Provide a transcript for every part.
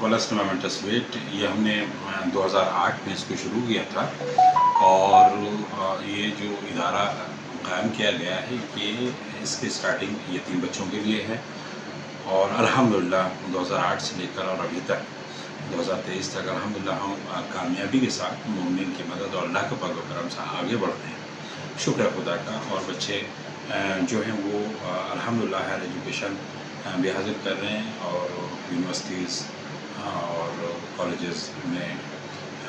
Plus tournament ٹسویٹ یہ ہم نے 2008 میں اس کو شروع کیا تھا، اور یہ جو ادارہ قائم کیا گیا ہے کہ اس کی سٹارٹنگ یتیم بچوں کے لیے ہے، اور الحمدللہ 2008 سے لے کر اور ابھی تک 2023 تک الحمدللہ ہم کامیابی کے ساتھ مومنین کی مدد اور اللہ کے فضل و کرم سے آگے بڑھ رہے ہیں، شکر ہے خدا کا۔ اور بچے جو ہیں وہ الحمدللہ ہائر ایجوکیشن بھی حاصل کر رہے ہیں، اور یونیورسٹیز اور کالجز میں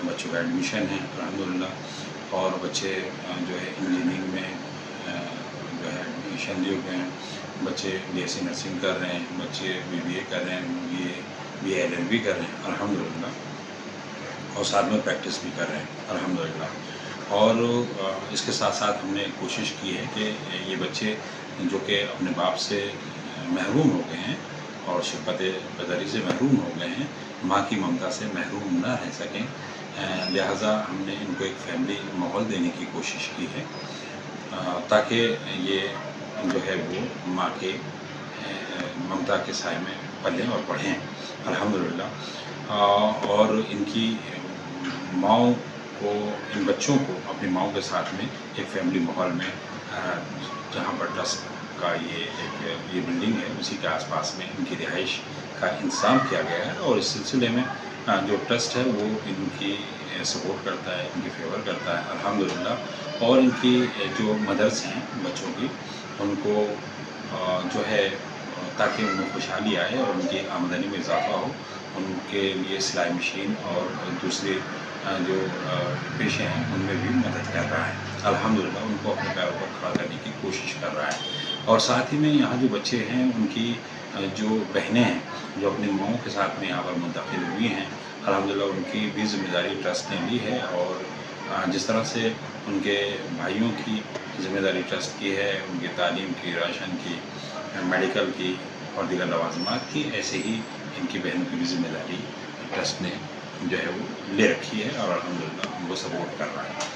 بچوں کا ایڈمیشن ہے الحمدللہ، اور بچے جو ہے انجینئرنگ میں جو ہے ایڈمیشن لیے ہوئے ہیں، بچے BSc نرسنگ کر رہے ہیں، بچے BBA کر رہے ہیں، BA LLB کر رہے ہیں الحمدللہ، اور ساتھ میں پریکٹس بھی کر رہے ہیں الحمدللہ۔ اور اس کے ساتھ ساتھ ہم نے کوشش کی ہے کہ یہ بچے جو کہ اپنے باپ سے محروم ہو گئے ہیں اور شفقت پدری سے محروم ہو گئے ہیں، ماں کی ممتا سے محروم نہ رہ سکیں، لہٰذا ہم نے ان کو ایک فیملی ماحول دینے کی کوشش کی ہے، تاکہ یہ جو ہے وہ ماں کے ممتا کے سائے میں پلیں اور پڑھیں الحمدللہ۔ اور ان کی ماؤں کو، ان بچوں کو اپنی ماؤں کے ساتھ میں ایک فیملی ماحول میں، جہاں پر ٹرسٹ کا یہ بلڈنگ ہے اسی کے آس پاس میں ان کی رہائش کا انتظام کیا گیا ہے، اور اس سلسلے میں جو ٹرسٹ ہے وہ ان کی سپورٹ کرتا ہے، ان کی فیور کرتا ہے الحمدللہ، اور ان کی جو مدرس ہیں بچوں کی، ان کو جو ہے تاکہ ان میں خوشحالی آئے اور ان کی آمدنی میں اضافہ ہو، ان کے لیے سلائی مشین اور دوسرے جو پیشے ہیں ان میں بھی مدد کر رہا ہے الحمدللہ، ان کو اپنے پیروں پر کھڑا کرنے کی کوشش کر رہا ہے۔ اور ساتھ ہی میں یہاں جو بچے ہیں ان کی جو بہنیں ہیں جو اپنی ماؤں کے ساتھ میں یہاں پر منتقل ہوئی ہیں الحمدللہ، ان کی بھی ذمہ داری ٹرسٹ نے لی ہے، اور جس طرح سے ان کے بھائیوں کی ذمہ داری ٹرسٹ کی ہے، ان کی تعلیم کی، راشن کی، میڈیکل کی اور دیگر لوازمات کی، ایسے ہی ان کی بہنوں کی بھی ذمہ داری ٹرسٹ نے جو ہے وہ لے رکھی ہے، اور الحمدللہ ان کو سپورٹ کر رہا ہے۔